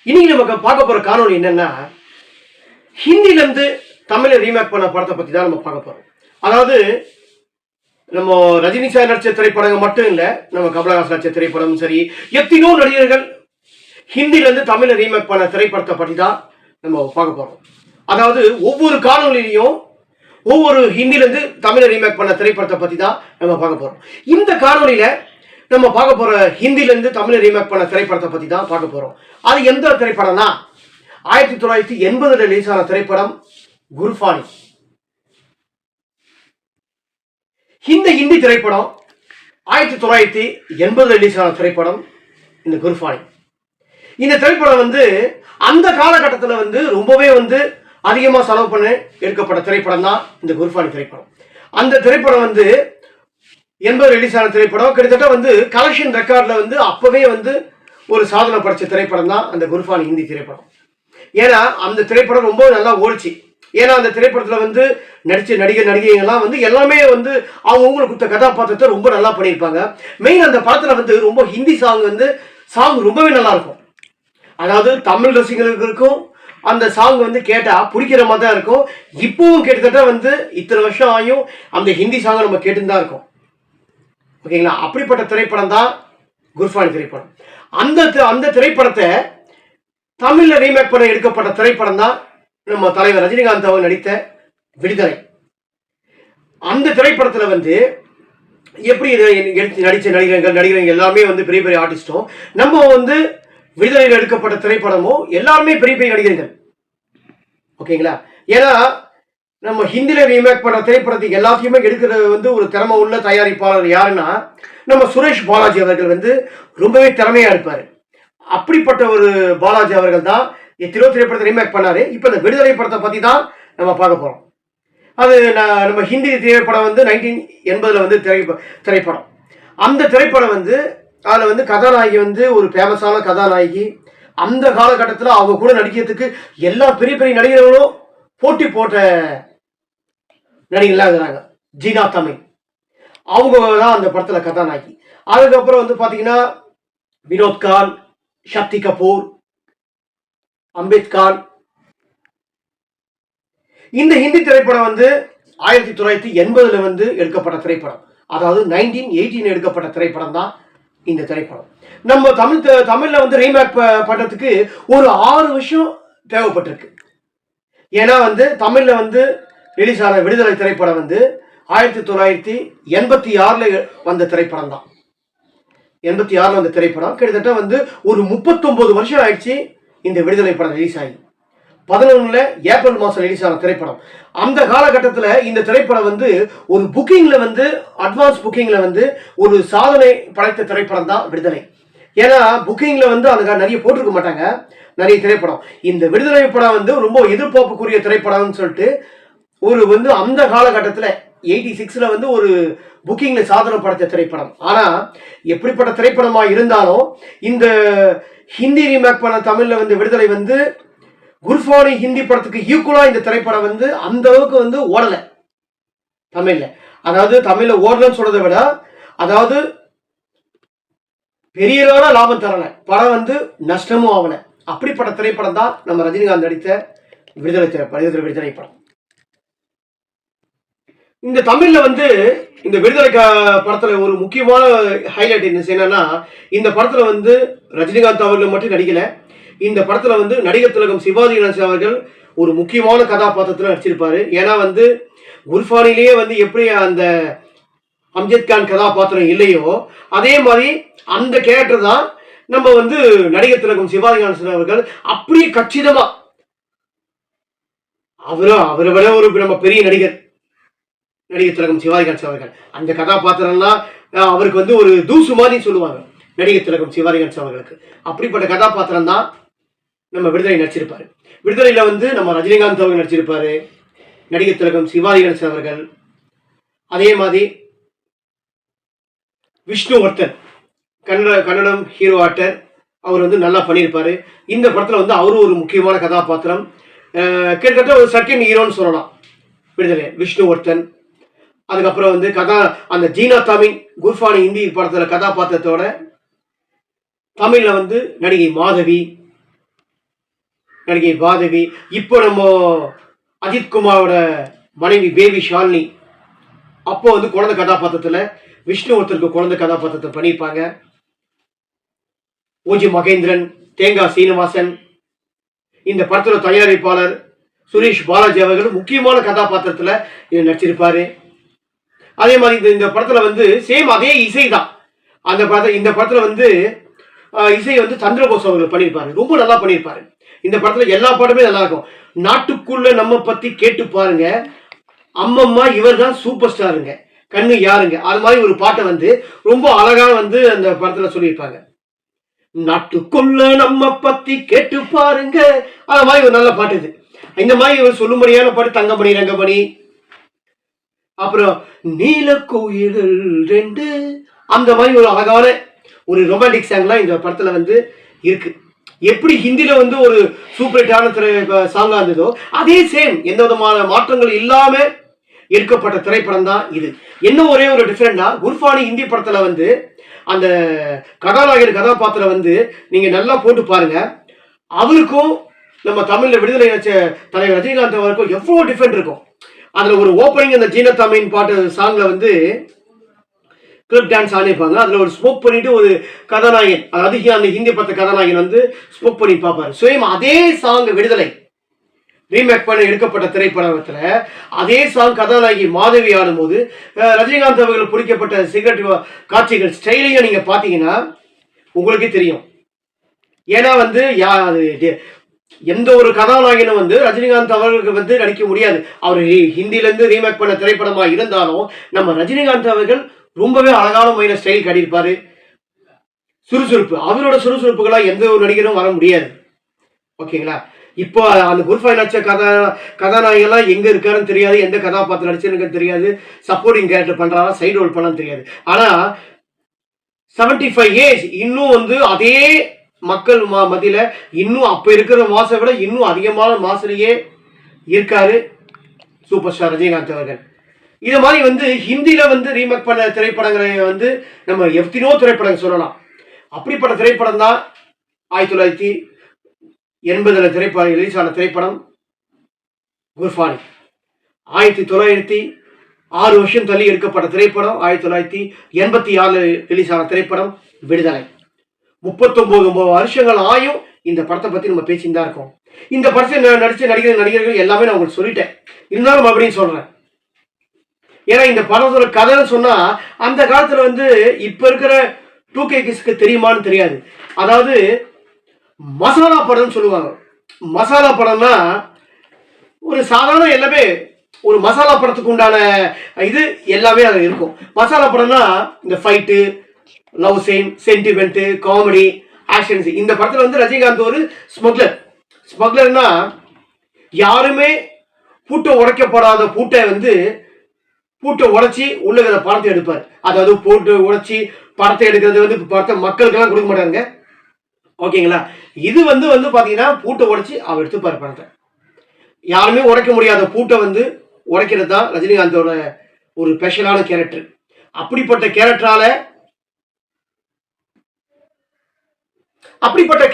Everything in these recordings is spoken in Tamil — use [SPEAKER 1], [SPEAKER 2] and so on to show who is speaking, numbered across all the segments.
[SPEAKER 1] இன்னைக்கு நமக்கு பார்க்க போற காணொலி என்னன்னா, ஹிந்தில இருந்து தமிழ ரீமேக் பண்ண படத்தை பத்தி தான் நம்ம பார்க்க போறோம். அதாவது நம்ம ரஜினி சார் நடிச்ச திரைப்படங்கள் மட்டும் இல்ல, நம்ம கமலஹாசன் நடிச்ச திரைப்படம் சரி, எத்தனையோ நடிகர்கள் ஹிந்தில இருந்து தமிழ ரீமேக் பண்ண திரைப்படத்தை பத்தி தான் நம்ம பார்க்க போறோம். அதாவது ஒவ்வொரு காணொலியிலையும் ஒவ்வொரு ஹிந்தில இருந்து தமிழ ரீமேக் பண்ண திரைப்படத்தை பத்தி தான் நம்ம பார்க்க போறோம். இந்த காணொலியில நம்ம பார்க்க போற ஹிந்தில இருந்து தமிழ ரீமேக் பண்ண திரைப்படத்தை பத்தி தான் பார்க்க போறோம். அது எந்த திரைப்படம்னா 1980 ரிலீஸ் ஆன திரைப்படம் குர்பானி. இந்த ஹிந்தி திரைப்படம் 1980 ரிலீஸ் ஆன திரைப்படம் இந்த குர்பானி. இந்த திரைப்படம் அந்த காலகட்டத்தில் ரொம்பவே அதிகமாக செலவு பண்ண எடுக்கப்பட்ட திரைப்படம் தான் இந்த குர்பானி திரைப்படம். அந்த திரைப்படம் 80 ரிலீஸ் ஆன திரைப்படம். கிட்டத்தட்ட கலெக்ஷன் ரெக்கார்டில் அப்பவே ஒரு சாதனை படைச்ச திரைப்படம் தான் அந்த குர்பானி ஹிந்தி திரைப்படம். ஏன்னா அந்த திரைப்படம் ரொம்ப நல்லா ஓடிச்சு. ஏன்னா அந்த திரைப்படத்தில் நடிச்ச நடிகர் நடிகைகள்லாம் எல்லாமே அவங்கவுங்களை கொடுத்த கதாபாத்திரத்தை ரொம்ப நல்லா பண்ணியிருப்பாங்க. மெயின் அந்த படத்தில் ரொம்ப ஹிந்தி சாங் ரொம்பவே நல்லா இருக்கும். அதாவது தமிழ் ரசிகர்களுக்கும் அந்த சாங் கேட்டா பிடிக்கிற மாதிரி தான் இருக்கும். இப்பவும் கிட்டத்தட்ட இத்தனை வருஷம் ஆகியும் அந்த ஹிந்தி சாங்கை நம்ம கேட்டுன்னு தான் இருக்கோம். ஓகேங்களா? அப்படிப்பட்ட திரைப்படம் தான் குர்பானி திரைப்படம். அந்த திரைப்படத்தை தமிழ்ல ரீமேக் பண்ண எடுக்கப்பட்ட திரைப்படம் தான் நம்ம தலைவர் ரஜினிகாந்த் அவர் நடித்த விடுதலை. அந்த திரைப்படத்துல எப்படி நடிச்ச நடிகர்கள் எல்லாமே பெரிய பெரிய ஆர்டிஸ்டும், நம்ம விடுதலையில் எடுக்கப்பட்ட திரைப்படமோ எல்லாருமே பெரிய பெரிய நடிகர்கள். ஓகேங்களா? ஏன்னா நம்ம ஹிந்தியில ரீமேக் பண்ண திரைப்படத்துக்கு எல்லாத்தையுமே எடுக்கிறது ஒரு திறமை உள்ள தயாரிப்பாளர் யாருன்னா நம்ம சுரேஷ் பாலாஜி அவர்கள் ரொம்பவே திறமையா இருப்பாரு. அப்படிப்பட்ட ஒரு பாலாஜி அவர்கள் தான் எத்தனையோ திரைப்படத்தை ரீமேக் பண்ணாரு. இப்ப இந்த விடுதலை படத்தை பத்தி தான் நம்ம பார்க்க போறோம். அது நம்ம ஹிந்தி திரைப்படம் 1980 திரைப்படம். அந்த திரைப்படம் அதுல கதாநாயகி ஒரு ஃபேமஸான கதாநாயகி. அந்த காலகட்டத்தில் அவங்க கூட நடிக்கிறதுக்கு எல்லா பெரிய பெரிய நடிகர்களும் போட்டி போட்ட நடிகர்களாக இருக்கிறாங்க. ஜீனா தமிழ் அவங்க தான் அந்த படத்துல கதாநாயகி. அதுக்கப்புறம் பாத்தீங்கன்னா வினோத் கான், சக்தி கபூர், அம்பேத்கர். இந்த ஹிந்தி திரைப்படம் 1980 எடுக்கப்பட்ட திரைப்படம். அதாவது 1918 எடுக்கப்பட்ட திரைப்படம் தான் இந்த திரைப்படம். நம்ம தமிழ்ல ரீமேக் பண்றதுக்கு ஒரு 6 வருஷம் தேவைப்பட்டிருக்கு. ஏன்னா தமிழ்ல ரிலீஸ் ஆன விடுதலை திரைப்படம் 1986 வந்த திரைப்படம் தான். 86 வந்த திரைப்படம். கிட்டத்தட்ட ஒரு 39 வருஷம் ஆயிடுச்சு இந்த விடுதலை படம் ரிலீஸ் ஆகி. 11 ஏப்ரல் மாசம் ரிலீஸ் ஆன திரைப்படம். அந்த காலகட்டத்தில் இந்த திரைப்படம் ஒரு புக்கிங்ல அட்வான்ஸ் புக்கிங்ல ஒரு சாதனை படைத்த திரைப்படம் தான் விடுதலை. ஏன்னா புக்கிங்ல அதுக்காக நிறைய போட்டிருக்க மாட்டாங்க நிறைய திரைப்படம். இந்த விடுதலை படம் ரொம்ப எதிர்பார்ப்புக்குரிய திரைப்படம்னு சொல்லிட்டு ஒரு அந்த காலகட்டத்தில் 86 ஒரு புக்கிங்ல சாதனை படைத்த திரைப்படம். ஆனா எப்படிப்பட்ட திரைப்படமா இருந்தாலும் இந்த ஹிந்தி ரீமேக் பண்ண தமிழ்ல விடுதலை குர்பானி ஹிந்தி படத்துக்கு ஈக்குவலா இந்த திரைப்படம் அந்த அளவுக்கு ஓடல தமிழ்ல. அதாவது தமிழ்ல ஓடலன்னு சொல்றதை விட அதாவது பெரிய அளவுல லாபம் தரல. படம் நஷ்டமும் ஆகல. அப்படிப்பட்ட திரைப்படம் தான் நம்ம ரஜினிகாந்த் நடித்த விடுதலை திரைப்படம். இந்த தமிழ்ல இந்த விடுதலை படத்துல ஒரு முக்கியமான ஹைலைட் என்னன்னா, இந்த படத்துல ரஜினிகாந்த் அவர்கள் மட்டும் நடிக்கல. இந்த படத்துல நடிகர் திலகம் சிவாஜி கணேசன் அவர்கள் ஒரு முக்கியமான கதாபாத்திரத்துல நடிச்சிருப்பாரு. ஏன்னா குர்பானிலேயே எப்படி அந்த அம்ஜத் கான் கதாபாத்திரம் இல்லையோ அதே மாதிரி அந்த கேரக்டர் தான் நம்ம நடிகர் திலகம் சிவாஜி கணேசன் அவர்கள் அப்படியே கச்சிதமா அவரை விட ஒரு நம்ம பெரிய நடிகர் திலகம் சிவாஜி கணேசன் அவர்கள் அந்த கதாபாத்திரம்லாம் அவருக்கு ஒரு தூசு மாதிரி சொல்லுவாங்க நடிகர் திலகம் சிவாஜி கணேசன் அவர்களுக்கு. அப்படிப்பட்ட கதாபாத்திரம் தான் நம்ம விடுதலை நடிச்சிருப்பாரு. விடுதலையில நம்ம ரஜினிகாந்த் அவர்கள் நடிச்சிருப்பாரு, நடிகர் திலகம் சிவாஜி கணேசன் அவர்கள். அதே மாதிரி விஷ்ணுவர்தன் கன்னடம் ஹீரோ ஆக்டர், அவர் நல்லா பண்ணியிருப்பாரு. இந்த படத்துல அவரும் ஒரு முக்கியமான கதாபாத்திரம். கிட்டத்தட்ட ஒரு செகண்ட் ஹீரோன்னு சொல்லலாம் விடுதலை விஷ்ணுவர்தன். அதுக்கப்புறம் அந்த ஜீனா தமிழ் குர்பானி ஹிந்தி படத்துல கதாபாத்திரத்தோட தமிழ்ல நடிகை மாதவி, நடிகை பாதவி, இப்போ நம்ம அஜித் குமாரோட மனைவி பேபி ஷாலினி அப்போ வந்து குழந்தை கதாபாத்திரத்தில் விஷ்ணு ஒருத்தருக்கு குழந்தை கதாபாத்திரத்தை பண்ணியிருப்பாங்க. ஓஜி மகேந்திரன், தேங்காய் சீனிவாசன், இந்த படத்தோட தயாரிப்பாளர் சுரேஷ் பாலாஜி அவர்கள் முக்கியமான கதாபாத்திரத்தில் இவர் நடிச்சிருப்பாரு. அதே மாதிரி இந்த படத்தில் வந்து சேம் அதே இசை தான். இந்த படத்தில் வந்து இசை வந்து சந்திரபோஸ் அவர்கள் பண்ணியிருப்பாரு. ரொம்ப நல்லா பண்ணியிருப்பாரு. இந்த படத்தில் எல்லா பாட்டுமே நல்லா இருக்கும். நாட்டுக்குள்ள நம்ம பத்தி கேட்டு பாருங்க, அம்மம்மா இவர் தான் சூப்பர் ஸ்டாருங்க, கண்ணு யாருங்க, அது மாதிரி ஒரு பாட்டை வந்து ரொம்ப அழகா வந்து அந்த படத்துல சொல்லியிருப்பாங்க. நாட்டுக்குள்ள நம்ம பத்தி கேட்டு பாருங்க, அது மாதிரி ஒரு நல்ல பாட்டு இது. இந்த மாதிரி ஒரு சொல்லும்படியான பாட்டு தங்கமணி ரங்கமணி, அப்புறம் நீல கோயில்கள் 2, அந்த மாதிரி ஒரு அழகான ஒரு ரொமான்டிக் சாங்லாம் இந்த படத்துல வந்து இருக்கு. எப்படி ஹிந்தியில வந்து ஒரு சூப்பர் ஹிட்டான சாங்கா இருந்ததோ அதே சேம் எந்த விதமான மாற்றங்கள் இல்லாம எடுக்கப்பட்ட திரைப்படம் தான் இது. என்ன ஒரே ஒரு டிஃபரெண்டா, குர்பானி ஹிந்தி படத்துல வந்து அந்த கதாநாயகர் கதாபாத்திரம் வந்து நீங்க நல்லா போட்டு பாருங்க, அவருக்கும் நம்ம தமிழ்ல விடுதலை வச்ச தலைவர் ரஜினிகாந்த் அவருக்கும் எவ்வளவு டிஃபரெண்ட் இருக்கும். அதுல ஒரு ஓப்பனிங் அந்த ஜீனத்தாமின் பாட்டு சாங்ல வந்து கிளிப் டான்ஸ் ஆடிப்பாங்க. அதுல ஒரு ஸ்மோக் பண்ணிட்டு ஒரு கதாநாயகன், அதாவது அந்த ஹிந்தி படத்த கதாநாயகன் வந்து ஸ்மோக் பண்ணி பார்ப்பாரு. சேம் அதே சாங் விடுதலை ரீமேக் பண்ண எடுக்கப்பட்ட திரைப்படத்துல அதே சாங் கதாநாயகி மாதவி ஆடும்போது ரஜினிகாந்த் அவர்கள் பிடிக்கப்பட்ட சிகரெட் காட்சிகள் ஸ்டைலையும் நீங்க பாத்தீங்கன்னா உங்களுக்கே தெரியும். ஏன்னா வந்து எந்த ஒரு கதாநாயகனும் வந்து ரஜினிகாந்த் அவர்களுக்கு வந்து நடிக்க முடியாது. அவர் ஹிந்தில இருந்து ரீமேக் பண்ண திரைப்படமா இருந்தாலும் நம்ம ரஜினிகாந்த் அவர்கள் ரொம்பவே அழகான முறையில ஸ்டைல் காட்டியிருப்பாரு. சுறுசுறுப்பு, அவரோட சுறுசுறுப்புகளா எந்த ஒரு நடிகரும் வர முடியாது. ஓகேங்களா? இப்போ அந்த குர்ஃபாய் நடிச்ச கதாநாயகெல்லாம் எங்க இருக்காருன்னு தெரியாது, எந்த கதாபாத்திரம் நடிச்சிருக்குன்னு தெரியாது, சப்போர்ட்டிங் கேரக்டர் பண்றாரா சைடு ரோல் பண்ணான்னு தெரியாது. ஆனா 75 ஏஜ் இன்னும் வந்து அதே மக்கள் மத்தியில இன்னும் அப்ப இருக்கிற மாசை விட இன்னும் அதிகமான மாசிலேயே இருக்காரு சூப்பர் ஸ்டார் ரஜினிகாந்த் அவர்கள். இது மாதிரி வந்து ஹிந்தியில வந்து ரீமேக் பண்ண திரைப்படங்களை வந்து நம்ம எத்தனையோ திரைப்படங்கள் சொல்லலாம். அப்படிப்பட்ட திரைப்படம் தான் 1980 திரைப்படம் ரிலீஸ் ஆன திரைப்படம் குர்பானி. 1906 வருஷம் தள்ளி எடுக்கப்பட்ட திரைப்படம் 1986 ரிலீஸ் ஆன திரைப்படம் விடுதலை. 39 வருஷங்கள் ஆயும் இந்த படத்தை பத்தி நம்ம பேசிட்டு தான் இருக்கோம். இந்த படத்தை நடிச்ச நடிகர்கள் எல்லாமே நான் உங்களுக்கு சொல்லிட்டேன், இருந்தாலும் மறுபடியும் சொல்றேன். ஏன்னா இந்த படத்தோட கதைன்னு சொன்னா அந்த காலத்துல வந்து இப்ப இருக்கிற 2K கிட்ஸ்க்கு தெரியுமான்னு தெரியாது. அதாவது மசாலா படம்னு சொல்லுவாங்க. மசாலா படம்னா ஒரு சாதாரண எல்லாமே ஒரு மசாலா படத்துக்கு உண்டான இது எல்லாமே அது இருக்கும். மசாலா படம்னா இந்த fight, love scene, sentiment, comedy, actions. இந்த படத்துல வந்து ரஜினிகாந்த் ஒரு ஸ்மக்லர்னா யாருமே பூட்டை உடைக்கப்படாத பூட்டை வந்து பூட்டை உடைச்சி உள்ள படத்தை எடுப்பார். அதாவது பூட்டை உடைச்சி படத்தை எடுக்கிறது வந்து படத்தை மக்களுக்கெல்லாம் கொடுக்க மாட்டாங்க. ஓகேங்களா? இது வந்து பாத்தீங்கன்னா பூட்டை உடைச்சி அவர் எடுத்துப்பார் படத்தை. யாருமே உடைக்க முடியாத பூட்டை வந்து உடைக்கிறது தான் ரஜினிகாந்தோட ஒரு ஸ்பெஷலான கேரக்டர். அப்படிப்பட்ட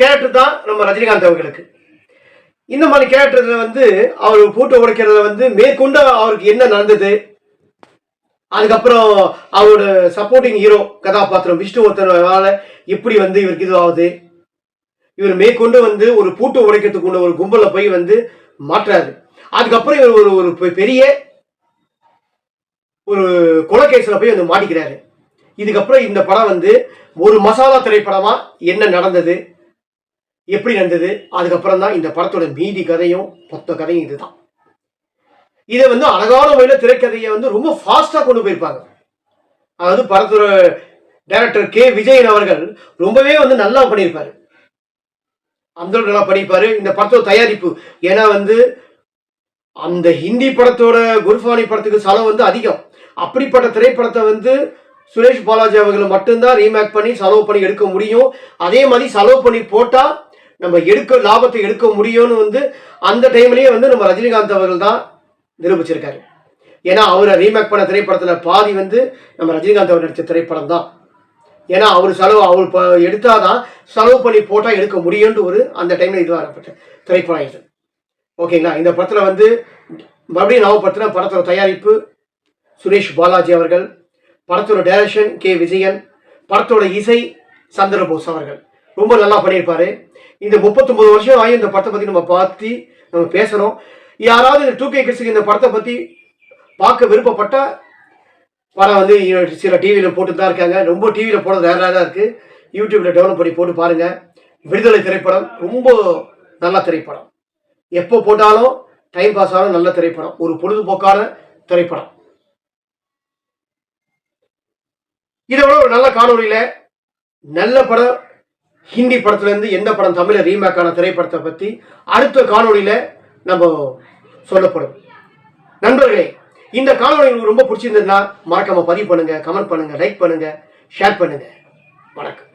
[SPEAKER 1] கேரக்டர் தான் நம்ம ரஜினிகாந்த் அவர்களுக்கு. இந்த மாதிரி கேரக்டர்ல வந்து அவர் பூட்டை உடைக்கிறத வந்து மேற்கொண்டு அவருக்கு என்ன நடந்தது, அதுக்கப்புறம் அவரோட சப்போர்ட்டிங் ஹீரோ கதாபாத்திரம் விஷ்ணுவர்தனால எப்படி வந்து இவருக்கு இது ஆகுது, இவர் மேற்கொண்டு வந்து ஒரு பூட்டை உடைக்கிறதுக்குள்ள ஒரு கும்பல போய் வந்து மாற்றாரு. அதுக்கப்புறம் இவர் ஒரு பெரிய ஒரு கொலைகேஸ்ல போய் வந்து மாட்டிக்கிறாரு. இதுக்கப்புறம் இந்த படம் வந்து ஒரு மசாலா திரைப்படமா என்ன நடந்தது, எப்படி நடந்தது, அதுக்கப்புறம் தான் இந்த படத்தோட மீதி கதையும் மொத்த கதையும் இதுதான். இதை வந்து அழகான முறையில திரைக்கதையை வந்து ரொம்ப ஃபாஸ்டா கொண்டு போயிருப்பாங்க. அதாவது படத்தோட டைரக்டர் கே விஜயன் அவர்கள் ரொம்பவே வந்து நல்லா பண்ணியிருப்பாரு. அந்த நல்லா பண்ணியிருப்பாரு. இந்த படத்தோட தயாரிப்பு, ஏன்னா வந்து அந்த ஹிந்தி படத்தோட குர்பானி படத்துக்கு செலவு வந்து அதிகம். அப்படிப்பட்ட திரைப்படத்தை வந்து சுரேஷ் பாலாஜி அவர்கள் மட்டும்தான் ரீமேக் பண்ணி செலவு பண்ணி எடுக்க முடியும். அதே மாதிரி செலவு பண்ணி போட்டா நம்ம லாபத்தை எடுக்க முடியும்னு வந்து அந்த டைம்லயே வந்து நம்ம ரஜினிகாந்த் அவர்கள் தான் நிரூபிச்சிருக்காரு. ஏன்னா அவரை ரீமேக் பண்ண திரைப்படத்துல பாதி வந்து நம்ம ரஜினிகாந்த் அவர் நடிச்ச திரைப்படம் தான். ஏன்னா அவர் எடுத்தாதான் செலவு பண்ணி போட்டால் எடுக்க முடியும்னு ஒரு அந்த டைமில் இதுவாகப்பட்ட திரைப்படம் இது. ஓகேங்களா. இந்த படத்தில் வந்து மறுபடியும் ஞாபகப்படுத்தின படத்தோட தயாரிப்பு சுரேஷ் பாலாஜி அவர்கள், படத்தோட டைரக்ஷன் கே விஜயன், படத்தோட இசை சந்திரபோஸ் அவர்கள். ரொம்ப நல்லா பண்ணியிருப்பாரு. இந்த 39 வருஷம் ஆகி இந்த படத்தை பற்றி நம்ம பேசணும். யாராவது இந்த 2K கிட்ஸுக்கு இந்த படத்தை பற்றி பார்க்க விருப்பப்பட்ட படம் வந்து சில டிவியில் போட்டு தான் இருக்காங்க. ரொம்ப டிவியில் போடுறது ரேராக தான் இருக்குது. யூடியூப்பில் டெவலப் பண்ணி போட்டு பாருங்கள். விடுதலை திரைப்படம் ரொம்ப நல்ல திரைப்படம். எப்போ போட்டாலும் டைம் பாஸ் ஆகும் நல்ல திரைப்படம். ஒரு பொழுதுபோக்கான திரைப்படம். இதோட ஒரு நல்ல காணொலியில் நல்ல படம் ஹிந்தி படத்துலேருந்து எந்த படம் தமிழில் ரீமேக் ஆன திரைப்படத்தை பற்றி அடுத்த காணொலியில் நம்ம சொல்லப்படும். நண்பர்களே, இந்த காணொலி உங்களுக்கு ரொம்ப பிடிச்சிருந்ததுன்னா மறக்காம பதிவு பண்ணுங்க, கமெண்ட் பண்ணுங்க, லைக் பண்ணுங்க, ஷேர் பண்ணுங்க. வணக்கம்.